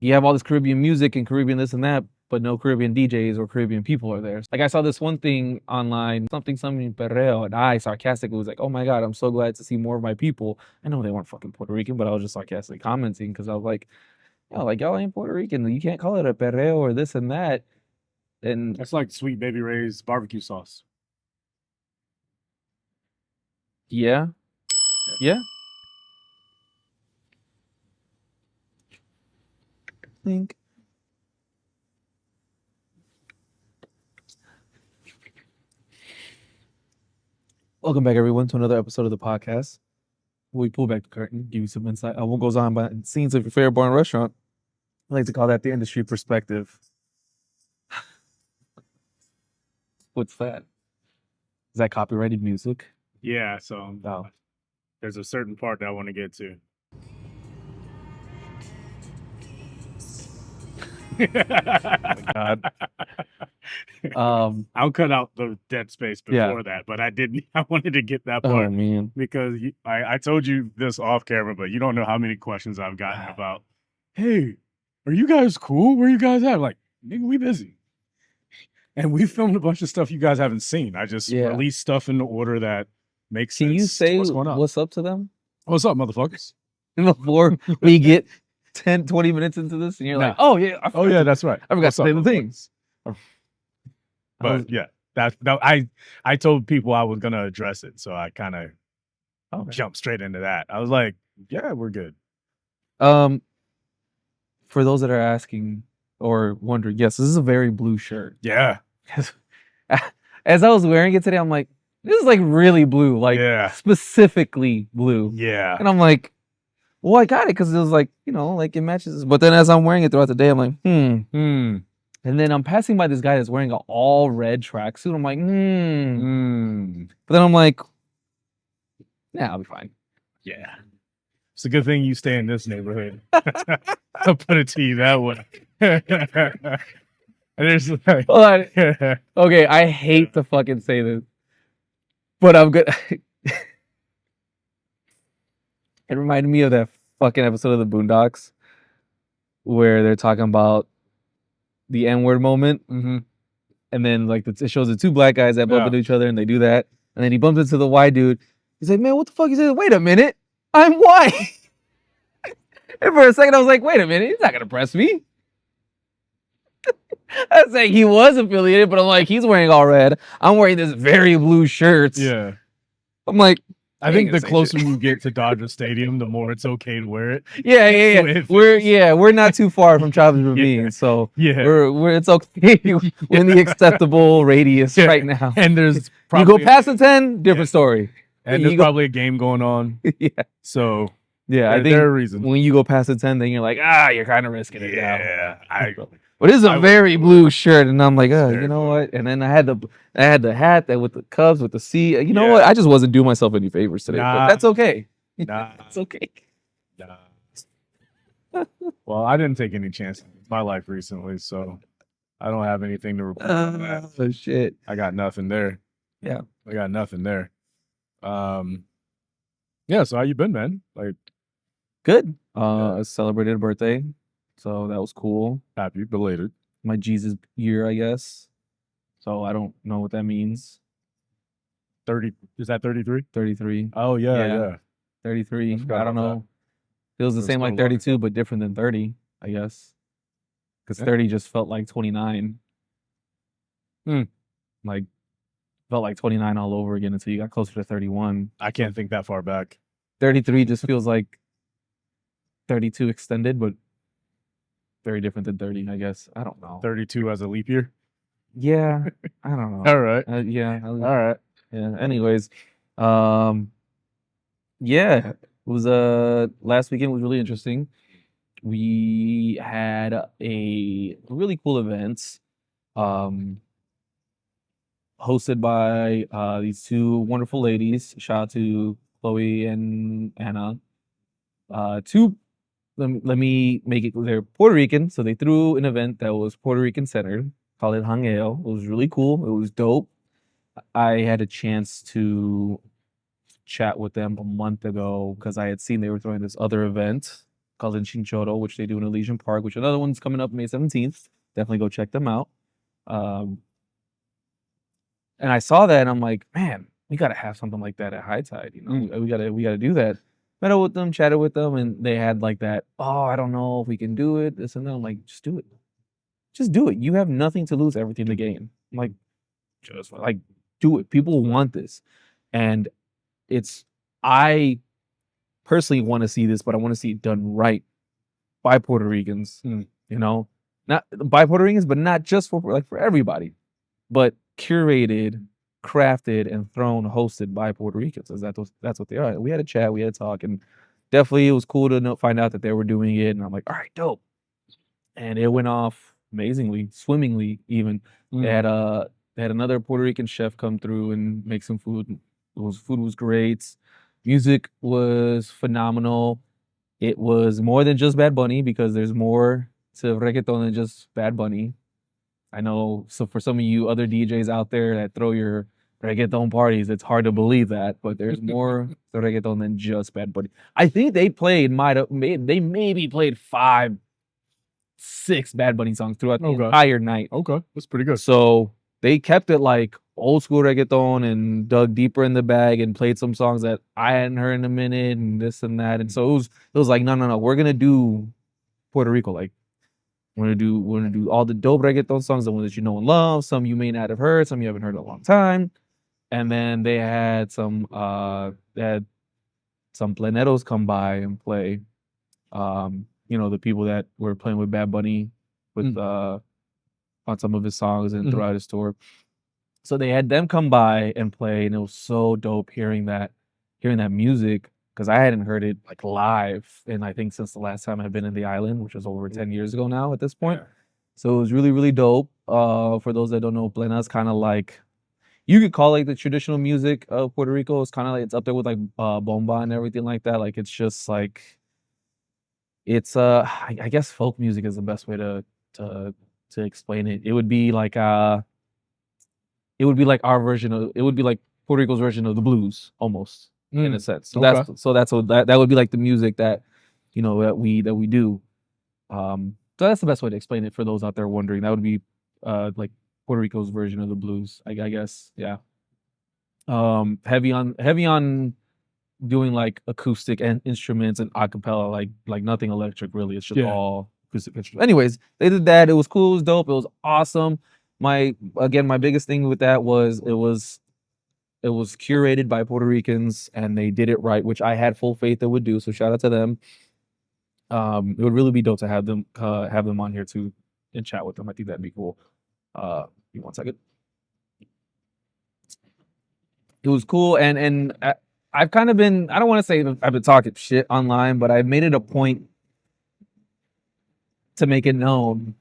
you have all this Caribbean music and Caribbean this and that, but no Caribbean DJs or Caribbean people are there. Like I saw this one thing online, something perreo, and I sarcastically was like, "Oh my god, I'm so glad to see more of my people." I know they weren't fucking Puerto Rican, but I was just sarcastically commenting because I was like, "Yo, like y'all ain't Puerto Rican. You can't call it a perreo or this and that." And That's like Sweet Baby Ray's barbecue sauce. yeah, yeah. Think. Welcome back, everyone, to another episode of the podcast. We pull back the curtain, give you some insight on what goes on behind the scenes of your favorite bar and restaurant. I like to call that the industry perspective. What's that? Is that copyrighted music? Yeah, so Oh. there's a certain part that I want to get to. God. I'll cut out the dead space before that, but I didn't. I wanted to get that part man. because I told you this off camera, but you don't know how many questions I've gotten about, hey, are you guys cool? Where you guys at? I'm like, nigga, we busy. And we filmed a bunch of stuff you guys haven't seen. I just released stuff in the order that makes sense. Can you say what's going on? what's up to them? What's up, motherfuckers? Before we get 10, 20 minutes into this and you're like, oh yeah, that's right. I forgot to say the things. But yeah, I told people I was gonna address it, so I kind of jumped straight into that. I was like, yeah, we're good. For those that are asking or wondering, yes, this is a very blue shirt. Yeah. As I was wearing it today, I'm like, this is like really blue, like specifically blue. Yeah. And I'm like, well, I got it because it was like, like it matches. But then as I'm wearing it throughout the day, I'm like, And then I'm passing by this guy that's wearing an all red tracksuit. I'm like, But then I'm like, I'll be fine. Yeah. It's a good thing you stay in this neighborhood. I'll put it to you that way. There's like, okay, I hate to fucking say this, but I'm good. It reminded me of that fucking episode of the Boondocks where they're talking about the N-word moment. And then like it shows the two black guys that bump into each other and they do that. And then he bumps into the white dude. He's like, man, what the fuck? He said, wait a minute. I'm white. And for a second I was like, wait a minute. He's not going to press me. I was like, he was affiliated, but I'm like, he's wearing all red. I'm wearing this very blue shirt. Yeah. I'm like, I think the closer you get to Dodger Stadium, the more it's okay to wear it. Yeah. We're not too far from Childish Ravine, so we're it's okay. We're in the acceptable radius right now. And there's you go past the 10, different story. And there's probably a game going on. So I think there are reasons. When you go past the 10, then you're like, you're kind of risking it now. Yeah, but it's a very blue shirt, and I'm like, you know what? And then I had the hat that with the Cubs with the C. You know what? I just wasn't doing myself any favors today, but that's okay. It's okay. Well, I didn't take any chances in my life recently, so I don't have anything to report on that. Oh shit! I got nothing there. Yeah, I got nothing there. Yeah. So how you been, man? Like, good. I celebrated a birthday. So that was cool. Happy belated. My Jesus year, I guess. So I don't know what that means. 30. Is that 33? 33. Oh, yeah. 33. I don't know. Feels the same like 32, but different than 30, I guess. Because 30 just felt like 29. Like, felt like 29 all over again until you got closer to 31. I can't think that far back. 33 just feels like 32 extended, but very different than 30, I guess. I don't know. 32 as a leap year? Yeah. I don't know. All right. All right. Yeah. Anyways, it was last weekend was really interesting. We had a really cool event hosted by these two wonderful ladies. Shout out to Chloe and Anna. Let me make it clear. They're Puerto Rican, so they threw an event that was Puerto Rican centered, called it Hangeo. It was really cool. It was dope. I had a chance to chat with them a month ago because I had seen they were throwing this other event called in Chinchorro, which they do in Elysian Park, which another one's coming up May 17th. Definitely go check them out. And I saw that and I'm like, man, we gotta have something like that at High Tide. You know, we gotta do that. Met with them, chatted with them, and they had like that. Oh, I don't know if we can do it. This and that. I'm like, just do it. Just do it. You have nothing to lose, everything to gain. I'm like, just like do it. People want this, and I personally want to see this, but I want to see it done right by Puerto Ricans. You know, not by Puerto Ricans, but not just for everybody, but curated, crafted, and hosted by Puerto Ricans. That's what they are. We had a chat, we had a talk, and definitely it was cool to find out that they were doing it. And I'm like, all right, dope. And it went off amazingly, swimmingly even. They had another Puerto Rican chef come through and make some food. Food was great. Music was phenomenal. It was more than just Bad Bunny, because there's more to reggaeton than just Bad Bunny. I know, so for some of you other DJs out there that throw your reggaeton parties, it's hard to believe that, but there's more to reggaeton than just Bad Bunny. I think they maybe played 5, 6 Bad Bunny songs throughout the entire night. Okay, that's pretty good. So they kept it like old school reggaeton and dug deeper in the bag and played some songs that I hadn't heard in a minute and this and that. And so it was like, no, we're gonna do Puerto Rico. Like, we're gonna do all the dope reggaeton songs, the ones that you know and love, some you may not have heard, some you haven't heard in a long time. And then they had some pleneros come by and play. You know, the people that were playing with Bad Bunny with on some of his songs and throughout his tour. So they had them come by and play, and it was so dope hearing that music, because I hadn't heard it like live, and I think since the last time I've been in the island, which was over 10 years ago now at this point. Yeah. So it was really, really dope. For those that don't know, Plena's kind of like, you could call it like the traditional music of Puerto Rico. It's kind of like, it's up there with like bomba and everything like that. Like, it's just like, it's I guess folk music is the best way to explain it. It would be like our version of, it would be like Puerto Rico's version of the blues, almost, in a sense. So that would be like the music that, you know, that we do. So that's the best way to explain it for those out there wondering. That would be like Puerto Rico's version of the blues, I guess. Yeah. Heavy on doing like acoustic and instruments and acapella, like nothing electric really. It's just all acoustic instruments. Anyways, they did that. It was cool. It was dope. It was awesome. My biggest thing with that was it was curated by Puerto Ricans, and they did it right, which I had full faith they would do. So shout out to them. It would really be dope to have them on here too and chat with them. I think that'd be cool. Give me 1 second. It was cool, and I've kind of been, I don't want to say I've been talking shit online, but I've made it a point to make it known.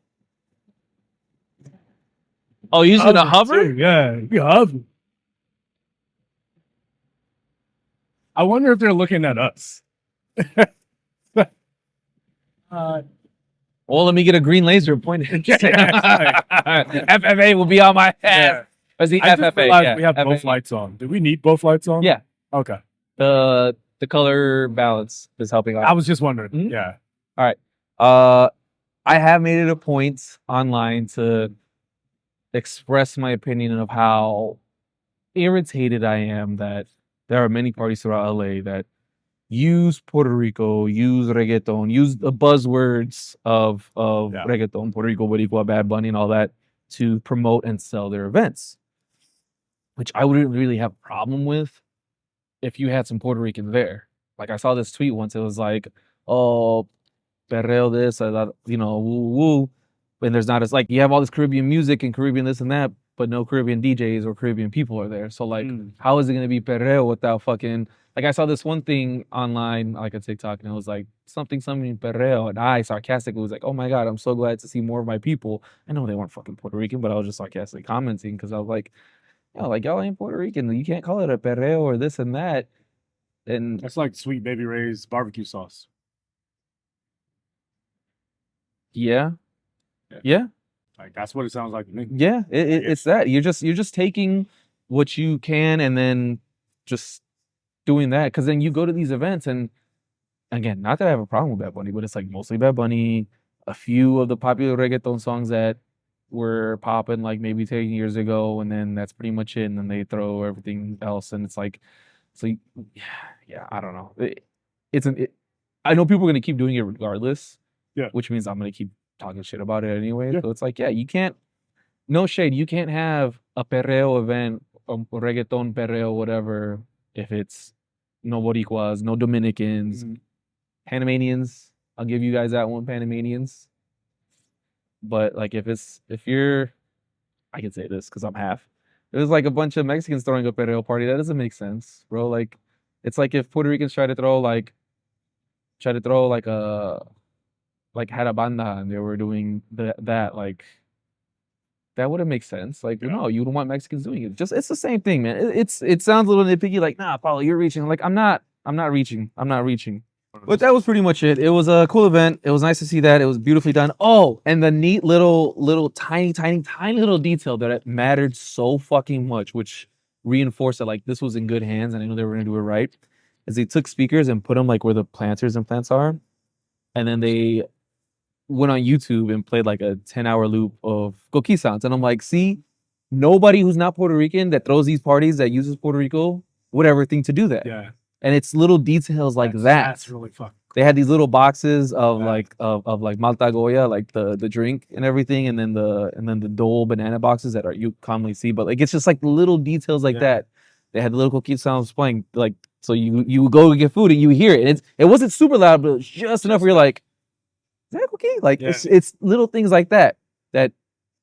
Oh, you using a hover? Too. Yeah, you hover. I wonder if they're looking at us. Well, let me get a green laser pointed. FFA will be on my head. What's the FFA? We have FFA. Both lights on. Do we need both lights on? Yeah. Okay. The color balance is helping out. I was just wondering. Mm-hmm. Yeah. All right. I have made it a point online to express my opinion of how irritated I am that there are many parties throughout LA that use Puerto Rico, use reggaeton, use the buzzwords of reggaeton, Puerto Rico, Boricua, Bad Bunny, and all that to promote and sell their events, which I wouldn't really have a problem with if you had some Puerto Ricans there. Like, I saw this tweet once. It was like, oh, perreo this, you know, woo woo. And there's not, as like, you have all this Caribbean music and Caribbean this and that, but no Caribbean DJs or Caribbean people are there. So like, how is it going to be perreo without fucking, like, I saw this one thing online, like a TikTok, and it was like something perreo, and I sarcastically was like, oh my God, I'm so glad to see more of my people. I know they weren't fucking Puerto Rican, but I was just sarcastically commenting because I was like, yo, like, y'all ain't Puerto Rican. You can't call it a perreo or this and that. And that's like Sweet Baby Ray's barbecue sauce. Yeah. Like, that's what it sounds like to me. Yeah, it's that. You're just taking what you can and then just doing that. Because then you go to these events and again, not that I have a problem with Bad Bunny, but it's like mostly Bad Bunny, a few of the popular reggaeton songs that were popping like maybe 10 years ago, and then that's pretty much it. And then they throw everything else, and it's like, so yeah, I don't know. I know people are gonna keep doing it regardless. Yeah. Which means I'm gonna keep talking shit about it anyway. Yeah. So it's like, yeah, you can't. No shade. You can't have a perreo event, a reggaeton perreo, whatever, if it's no Boricuas, no Dominicans, Panamanians. I'll give you guys that one, Panamanians. But like, if you're, I can say this because I'm half. It was like a bunch of Mexicans throwing a perreo party. That doesn't make sense, bro. Like, it's like if Puerto Ricans try to throw like a Harabanda and they were doing that like. That wouldn't make sense. Like, no, you don't want Mexicans doing it. Just it's the same thing, man. It sounds a little nitpicky, like, nah, Paulo, you're reaching. Like, I'm not reaching. But that was pretty much it. It was a cool event. It was nice to see that. It was beautifully done. Oh, and the neat little tiny little detail that it mattered so fucking much, which reinforced that like this was in good hands and I know they were gonna do it right. Is they took speakers and put them like where the planters and plants are, and then they went on YouTube and played like a 10-hour loop of Coqui sounds. And I'm like, see, nobody who's not Puerto Rican that throws these parties that uses Puerto Rico would ever think to do that. Yeah. And it's little details like that. That's really fucking cool. They had these little boxes of like Malta Goya, like the drink and everything, and then the Dole banana boxes that you commonly see. But like it's just like little details like that. They had the little Coqui sounds playing, like so you go get food and you hear it. And it wasn't super loud, but it was just enough where you're like, is that okay? Like it's little things like that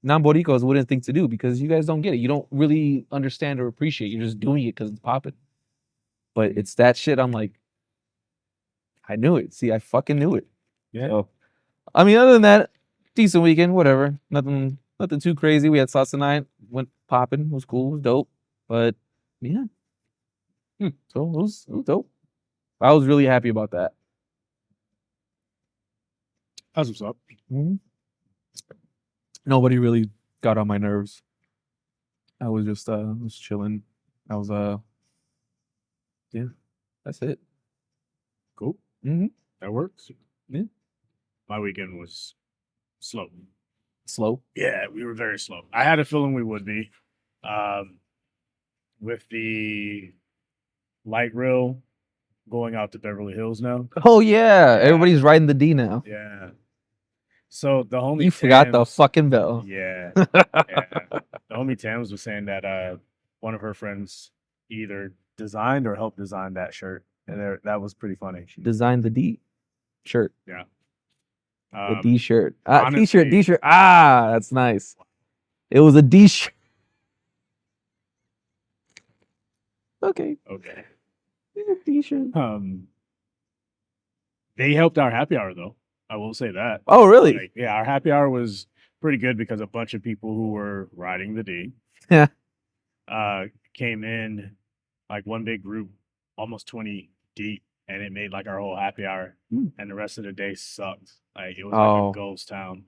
non-Boricos wouldn't think to do because you guys don't get it. You don't really understand or appreciate. You're just doing it because it's popping. But it's that shit. I'm like, I knew it. See, I fucking knew it. Yeah. So, I mean, other than that, decent weekend. Whatever. Nothing too crazy. We had salsa night. Went popping. It was cool. It was dope. But yeah. So it was dope. I was really happy about that. That's what's up. Mm-hmm. Nobody really got on my nerves. I was just chilling. I was yeah, that's it. Cool. Mm-hmm. That works. Yeah. My weekend was slow. Slow? Yeah, we were very slow. I had a feeling we would be. With the light rail going out to Beverly Hills now. Oh yeah, everybody's riding the D now. Yeah. So the homie you forgot the fucking bell. Yeah. The homie Tams was saying that one of her friends either designed or helped design that shirt, and that was pretty funny. She designed the D shirt. Yeah. The D shirt. Honestly, D shirt. Ah, that's nice. It was a D shirt. Okay. D shirt. They helped our happy hour though. I will say that. Oh, really? Like, yeah, our happy hour was pretty good because a bunch of people who were riding the D came in like one big group, almost 20 deep, and it made like our whole happy hour. And the rest of the day sucked. Like it was like a ghost town.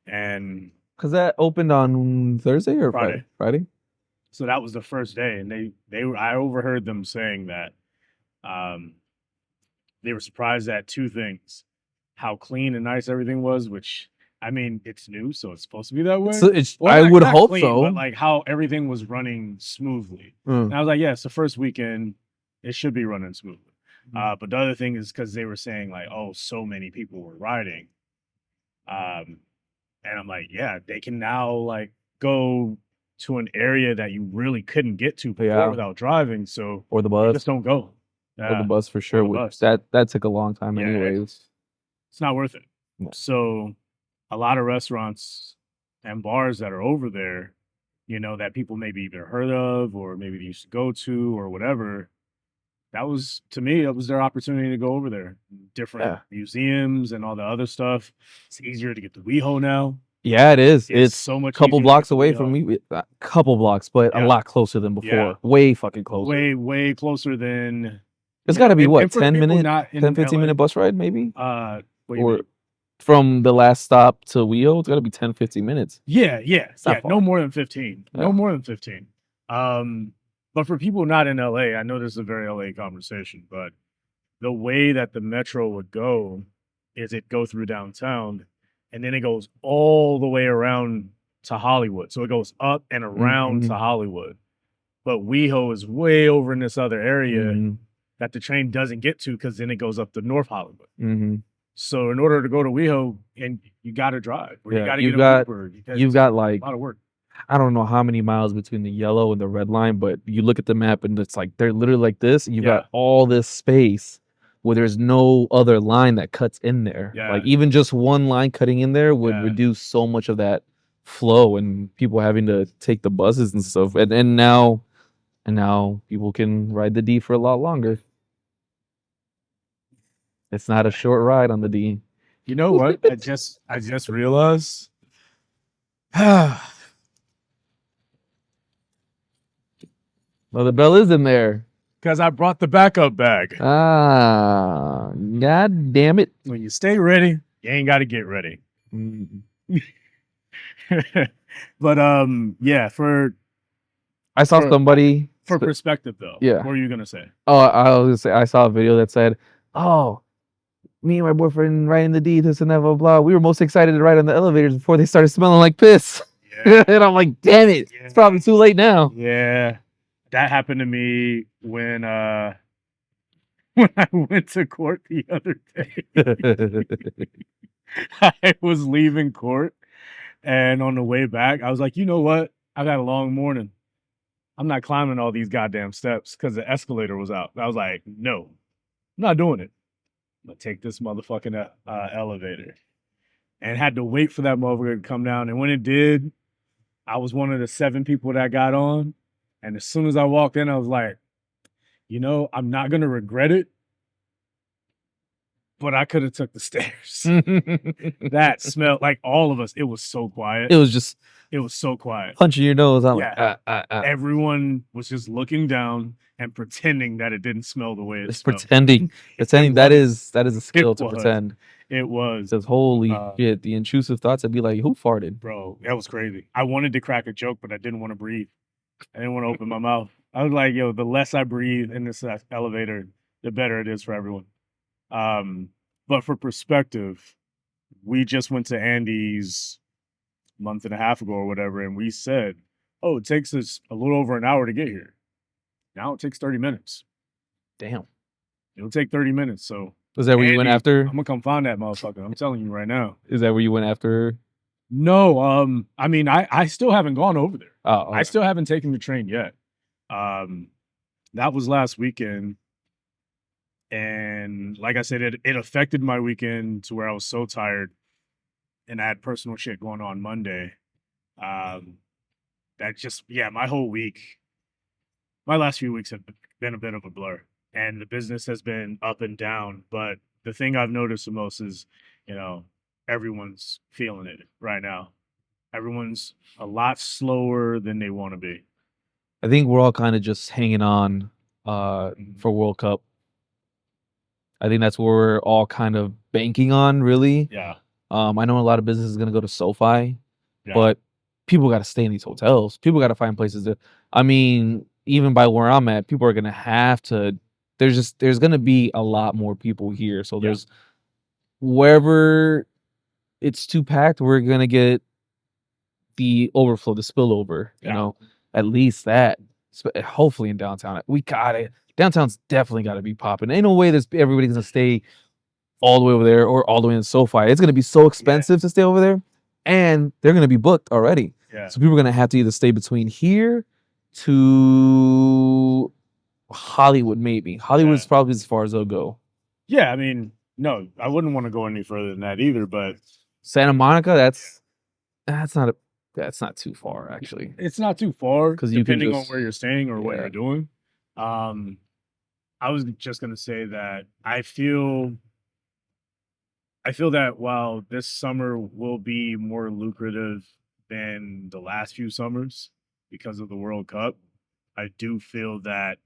And because that opened on Thursday or Friday? So that was the first day, and I overheard them saying that they were surprised at two things: how clean and nice everything was, which I mean, it's new, so it's supposed to be that way. So I would hope clean, so. But like how everything was running smoothly. And I was like, yeah, it's the first weekend. It should be running smoothly. But the other thing is because they were saying like, oh, so many people were riding. And I'm like, yeah, they can now like go to an area that you really couldn't get to before without driving. So or the bus. Just don't go. Or the bus for sure. Bus. That took a long time anyways. It's not worth it. Yeah. So a lot of restaurants and bars that are over there, you know, that people maybe even heard of or maybe they used to go to or whatever. That was, to me, that was their opportunity to go over there. Different museums and all the other stuff. It's easier to get to WeHo now. Yeah, it is. It's so much couple blocks away from me. A couple blocks, but a lot closer than before. Yeah. Way fucking closer. Way closer than... It's got to be, what, 10 minute, 10, 15 minute bus ride, maybe? Or from the last stop to WeHo, it's got to be 10, 15 minutes. Yeah. No more than 15. No more than 15. But for people not in LA, I know this is a very LA conversation, but the way that the metro would go is it go through downtown, and then it goes all the way around to Hollywood. So it goes up and around to Hollywood. But WeHo is way over in this other area that the train doesn't get to because then it goes up to North Hollywood. So in order to go to WeHo, and you got to drive, or you got to get an Uber. You've got like a lot of work. I don't know how many miles between the yellow and the red line, but you look at the map and it's like they're literally like this. And you've got all this space where there's no other line that cuts in there. Like even just one line cutting in there would reduce so much of that flow and people having to take the buses and stuff. And now people can ride the D for a lot longer. It's not a short ride on the D. You know what? I just realized. Well, the bell is in there. Because I brought the backup bag. Ah, god damn it. When you stay ready, you ain't got to get ready. But yeah, I saw somebody for perspective though. Yeah. What were you gonna say? Oh, I was gonna say I saw a video that said, "Oh, me and my boyfriend riding the D, this and that, blah blah. We were most excited to ride on the elevators before they started smelling like piss." Yeah. And I'm like, "Damn it! Yeah. It's probably too late now." Yeah, that happened to me when I went to court the other day. I was leaving court, and on the way back, I was like, you know what? I got a long morning. I'm not climbing all these goddamn steps because the escalator was out. I was like, no, I'm not doing it. I'm going to take this motherfucking elevator. And had to wait for that motherfucker to come down. And when it did, I was one of the 7 people that got on. And as soon as I walked in, I was like, you know, I'm not going to regret it. But I could have took the stairs. That smelled like all of us. It was so quiet. It was so quiet. Punching your nose. I'm like, Everyone was just looking down and pretending that it didn't smell the way it smelled. Pretending. That is a skill to pretend. It was. It says, holy shit, the intrusive thoughts. I'd be like, who farted? Bro, that was crazy. I wanted to crack a joke, but I didn't want to breathe. I didn't want to open my mouth. I was like, yo, the less I breathe in this elevator, the better it is for everyone. But for perspective, we just went to Andy's a month and a half ago or whatever, and we said, oh, it takes us a little over an hour to get here. Now it takes 30 minutes. Damn. It'll take 30 minutes. So is that where you went after? I'm gonna come find that motherfucker. I'm telling you right now. Is that where you went after? No, I mean, I still haven't gone over there. Oh, okay. I still haven't taken the train yet. That was last weekend. And like I said, it affected my weekend to where I was so tired and I had personal shit going on Monday. That just, my whole week, my last few weeks have been a bit of a blur and the business has been up and down. But the thing I've noticed the most is, you know, everyone's feeling it right now. Everyone's a lot slower than they want to be. I think we're all kind of just hanging on for World Cup. I think that's what we're all kind of banking on, really. Yeah. I know a lot of business is going to go to SoFi, but people got to stay in these hotels. People got to find places to. I mean, even by where I'm at, people are going to have to. There's going to be a lot more people here. So there's wherever it's too packed, we're going to get the overflow, the spillover. You know, at least that. Hopefully in downtown, we got it. Downtown's definitely got to be popping. Ain't no way everybody's gonna stay all the way over there or all the way in SoFi. It's gonna be so expensive to stay over there, and they're gonna be booked already. Yeah. So people are gonna have to either stay between here to Hollywood, maybe. Hollywood's probably as far as they'll go. Yeah, I mean, no, I wouldn't want to go any further than that either. But Santa Monica, that's not too far actually. It's not too far because depending on where you're staying or what you're doing. I was just gonna say that I feel that while this summer will be more lucrative than the last few summers because of the World Cup, I do feel that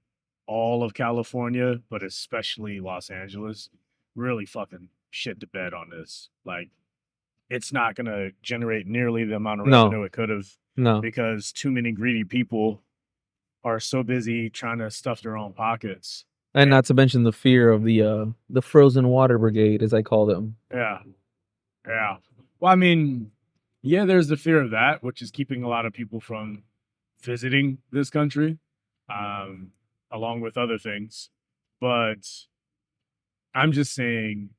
all of California, but especially Los Angeles, really fucking shit the bed on this. Like, it's not gonna generate nearly the amount of revenue it could have. No, because too many greedy people are so busy trying to stuff their own pockets And not to mention the fear of the frozen water brigade, as I call them. Yeah. Yeah. Well, I mean, yeah, there's the fear of that, which is keeping a lot of people from visiting this country, um, along with other things. But I'm just saying,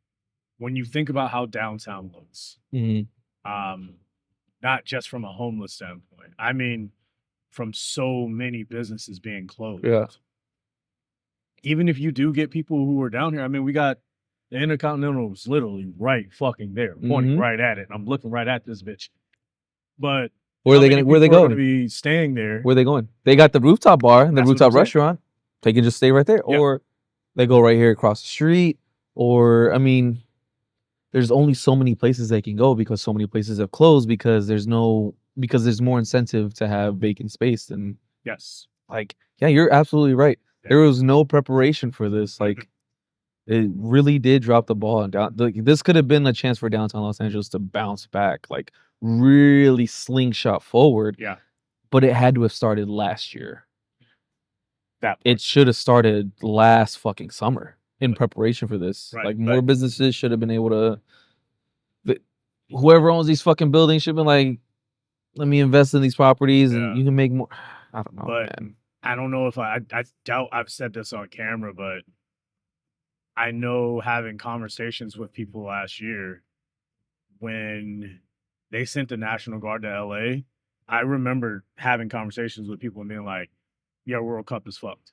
when you think about how downtown looks, um, not just from a homeless standpoint, I mean, from so many businesses being closed. Yeah. Even if you do get people who are down here, I mean, we got the Intercontinental was literally right fucking there, pointing right at it. I'm looking right at this bitch. But where are they going? Be staying there. Where are they going? They got the rooftop bar and the rooftop restaurant. They can just stay right there, or they go right here across the street. Or I mean, there's only so many places they can go because so many places have closed because there's more incentive to have vacant space than Like, yeah, you're absolutely right. Yeah. There was no preparation for this. Like, it really did drop the ball. And this could have been a chance for downtown Los Angeles to bounce back, like really slingshot forward. Yeah. But it had to have started last year. It should have started last fucking summer in preparation for this. Right. Like, more businesses should have been able to. Whoever owns these fucking buildings should have been like, let me invest in these properties and you can make more. I don't know, man. I don't know if I doubt I've said this on camera, but I know having conversations with people last year when they sent the National Guard to LA, I remember having conversations with people and being like, yeah, World Cup is fucked.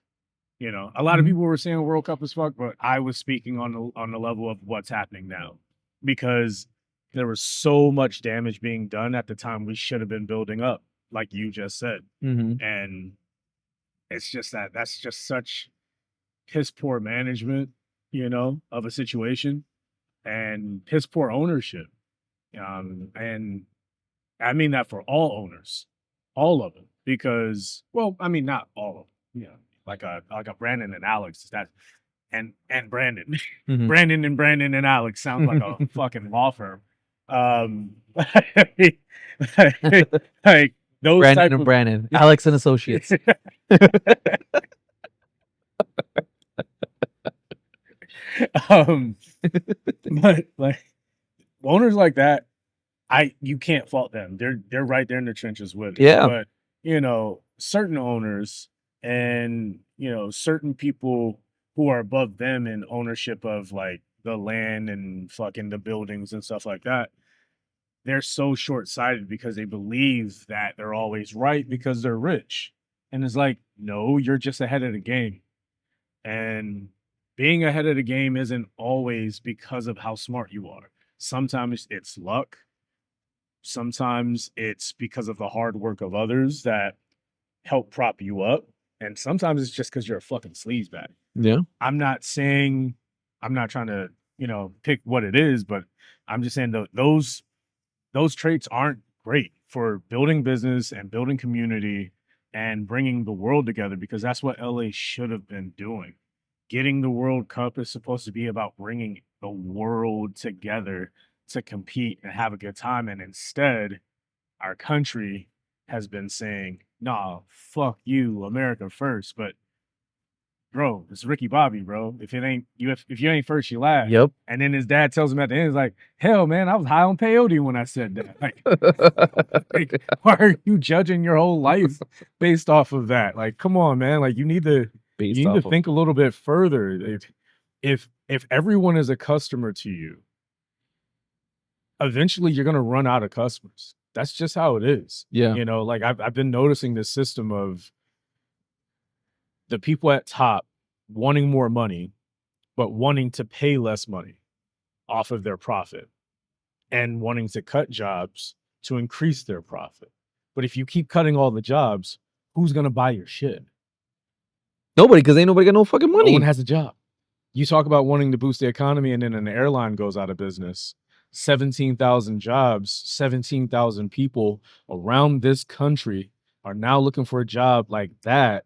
You know, a lot of people were saying World Cup is fucked, but I was speaking on the level of what's happening now, because there was so much damage being done at the time we should have been building up, like you just said. And it's just that's just such piss poor management, you know, of a situation, and piss poor ownership. And I mean that for all owners, all of them, because, well, I mean, not all of them, you know, like a Brandon and Alex, that and Brandon, Brandon and Alex sounds like a fucking law firm. Like those Brandon and Brandon, Alex and Associates. But like owners like that, you can't fault them. They're right there in the trenches with it. Yeah. But you know, certain owners and, you know, certain people who are above them in ownership of like the land and fucking the buildings and stuff like that, they're so short-sighted because they believe that they're always right because they're rich. And it's like, no, you're just ahead of the game. And being ahead of the game isn't always because of how smart you are. Sometimes it's luck. Sometimes it's because of the hard work of others that help prop you up. And sometimes it's just because you're a fucking sleazebag. Yeah. I'm not trying to, you know, pick what it is, but I'm just saying those traits aren't great for building business and building community and bringing the world together, because that's what LA should have been doing. Getting the World Cup is supposed to be about bringing the world together to compete and have a good time. And instead, our country has been saying, nah, fuck you, America first. But bro, it's Ricky Bobby, bro. If you ain't first, you last. Yep. And then his dad tells him at the end, he's like, hell, man, I was high on peyote when I said that. Like, why are you judging your whole life based off of that? Like, come on, man. Like, you need to think a little bit further. If everyone is a customer to you, eventually you're gonna run out of customers. That's just how it is. Yeah. You know, like I've been noticing this system of the people at top wanting more money, but wanting to pay less money off of their profit, and wanting to cut jobs to increase their profit. But if you keep cutting all the jobs, who's going to buy your shit? Nobody, because ain't nobody got no fucking money. No one has a job. You talk about wanting to boost the economy, and then an airline goes out of business. 17,000 jobs, 17,000 people around this country are now looking for a job like that.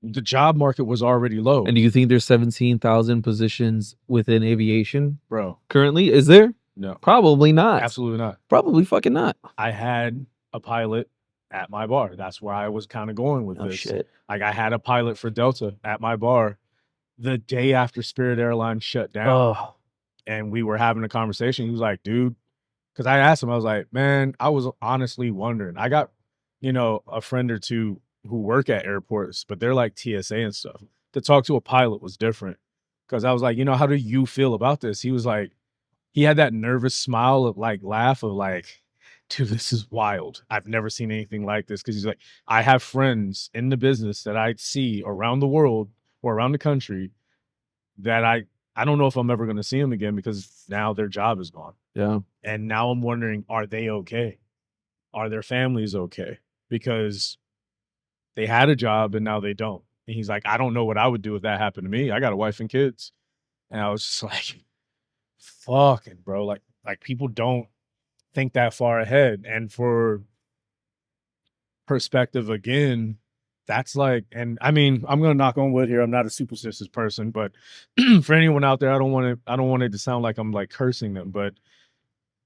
The job market was already low. And do you think there's 17,000 positions within aviation? Bro. Currently? Is there? No. Probably not. Absolutely not. Probably fucking not. I had a pilot at my bar. That's where I was kind of going with Oh this. shit. Like I had a pilot for Delta at my bar the day after Spirit Airlines shut down. Oh. And we were having a conversation. He was like, dude, because I asked him, I was like, man, I was honestly wondering. I got, a friend or two who work at airports, but they're like TSA and stuff. To talk to a pilot was different. Because I was like, how do you feel about this? He was like, he had that nervous smile of like laugh of like, dude, this is wild. I've never seen anything like this. Cause he's like, I have friends in the business that I see around the world or around the country that I don't know if I'm ever going to see them again because now their job is gone. Yeah. And now I'm wondering, are they okay? Are their families okay? Because they had a job and now they don't. And he's like, I don't know what I would do if that happened to me. I got a wife and kids. And I was just like, fucking bro, like people don't think that far ahead. And for perspective again, that's like, and I mean, I'm gonna knock on wood here. I'm not a superstitious person, but for anyone out there, I don't want it to sound like I'm like cursing them, but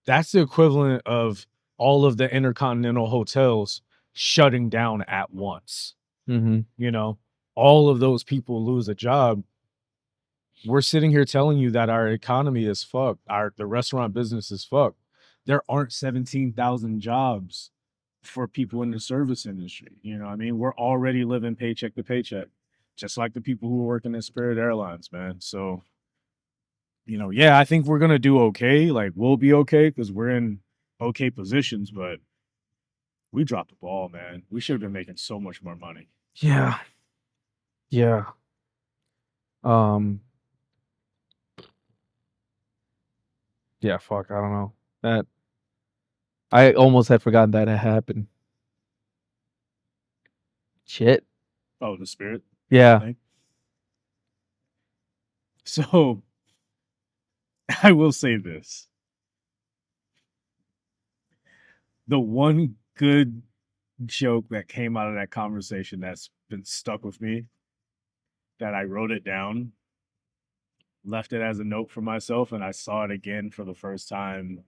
that's the equivalent of all of the intercontinental hotels shutting down at once. Mm-hmm. All of those people lose a job. We're sitting here telling you that our economy is fucked. The restaurant business is fucked. There aren't 17,000 jobs for people in the service industry. I mean? We're already living paycheck to paycheck, just like the people who are working at Spirit Airlines, man. So, yeah, I think we're going to do okay. Like, we'll be okay because we're in okay positions, but we dropped the ball, man. We should have been making so much more money. Yeah. Yeah. Yeah, fuck, I don't know. That I almost had forgotten that had happened. Shit. Oh, the Spirit? Yeah. Thing. So, I will say this. The one good joke that came out of that conversation that's been stuck with me, that I wrote it down, left it as a note for myself, and I saw it again for the first time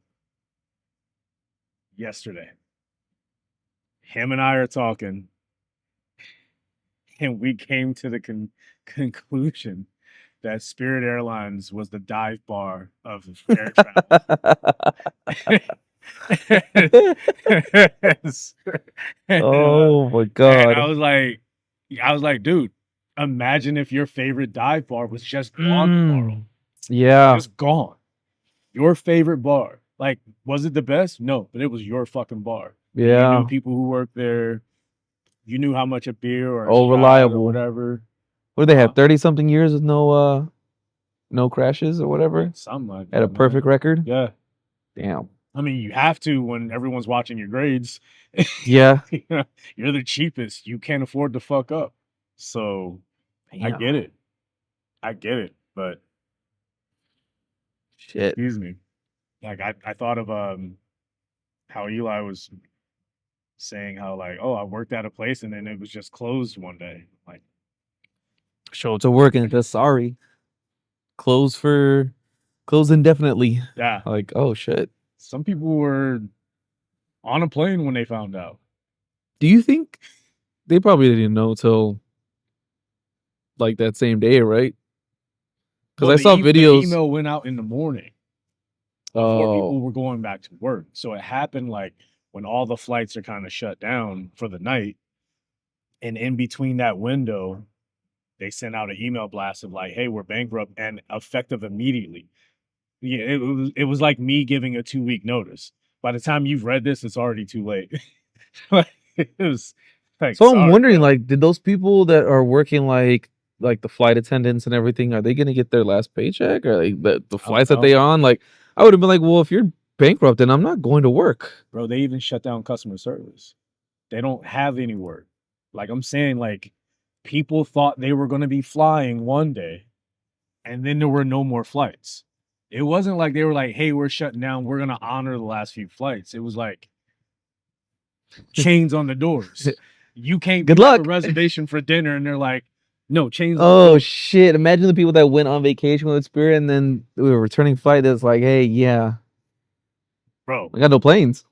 yesterday. Him and I are talking, and we came to the conclusion that Spirit Airlines was the dive bar of air travel. Oh my And god. I was like, dude, imagine if your favorite dive bar was just gone tomorrow. Yeah. Just gone. Your favorite bar. Like, was it the best? No, but it was your fucking bar. Yeah. You knew people who worked there. You knew how much a beer or a shot reliable. or whatever. What did they have? 30-something years with no crashes or whatever? Something like that. Had a perfect record? Yeah. Damn. I mean, you have to when everyone's watching your grades. Yeah. You're the cheapest. You can't afford to fuck up. So I get it. But shit. Excuse me. Like I thought of how Eli was saying how like, oh, I worked at a place and then it was just closed one day. Like, show to work and just sorry. Close indefinitely. Yeah. Like, oh shit. Some people were on a plane when they found out. Do you think they probably didn't know till like that same day, right? Because I saw videos. The email went out in the morning before people were going back to work. So it happened like when all the flights are kind of shut down for the night. And in between that window, they sent out an email blast of like, hey, we're bankrupt and effective immediately. Yeah, it was like me giving a 2-week notice. By the time you've read this, it's already too late. It was like, so I'm wondering, like, did those people that are working like the flight attendants and everything, are they gonna get their last paycheck, or like the flights that they on? Like, I would have been like, well, if you're bankrupt, then I'm not going to work. Bro, they even shut down customer service. They don't have any work. Like I'm saying, like people thought they were going to be flying one day, and then there were no more flights. It wasn't like they were like, hey, we're shutting down. We're going to honor the last few flights. It was like chains on the doors. You can't Good luck. A reservation for dinner, and they're like, no, chains. Oh shit! Imagine the people that went on vacation with Spirit, and then we were returning flight. That's like, hey, yeah, bro, we got no planes.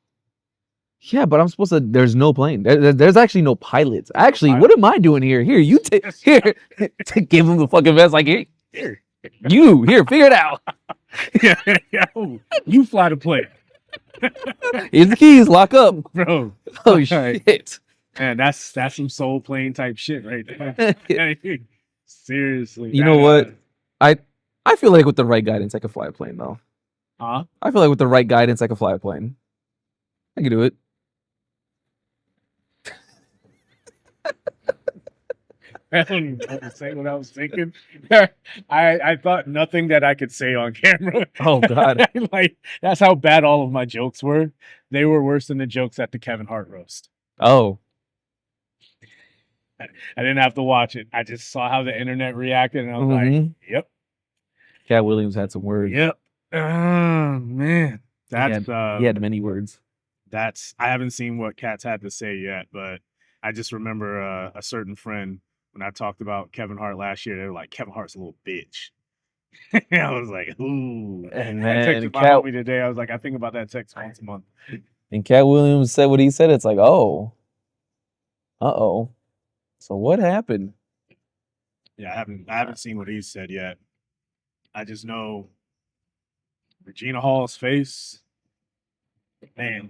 Yeah, but I'm supposed to. There's no plane. There's actually no pilots. Actually, what am I doing here? Here, you take here. To give him the fucking vest. Like here, you here. Figure it out. Yo, you fly the plane, Here's the keys. Lock up. bro. Oh Right. shit. Man, that's some soul plane type shit right there. Seriously. You know what? I feel like with the right guidance, I could fly a plane though. Huh? I feel like with the right guidance, I could fly a plane. I can do it. I don't even know to say what I was thinking. I thought nothing that I could say on camera. Oh god. Like that's how bad all of my jokes were. They were worse than the jokes at the Kevin Hart roast. Oh. I didn't have to watch it. I just saw how the internet reacted, and I was like, "Yep, Cat Williams had some words. yep." Oh man, that's He had many words. that's. I haven't seen what Cat's had to say yet, but I just remember a certain friend when I talked about Kevin Hart last year. They were like, "Kevin Hart's a little bitch." I was like, "Ooh." And I then texted my homie today. I was like, "I think about that text once a month." and Cat Williams said what he said. It's like, oh, uh-oh. So what happened? Yeah, I haven't seen what he's said yet. I just know Regina Hall's face. Man,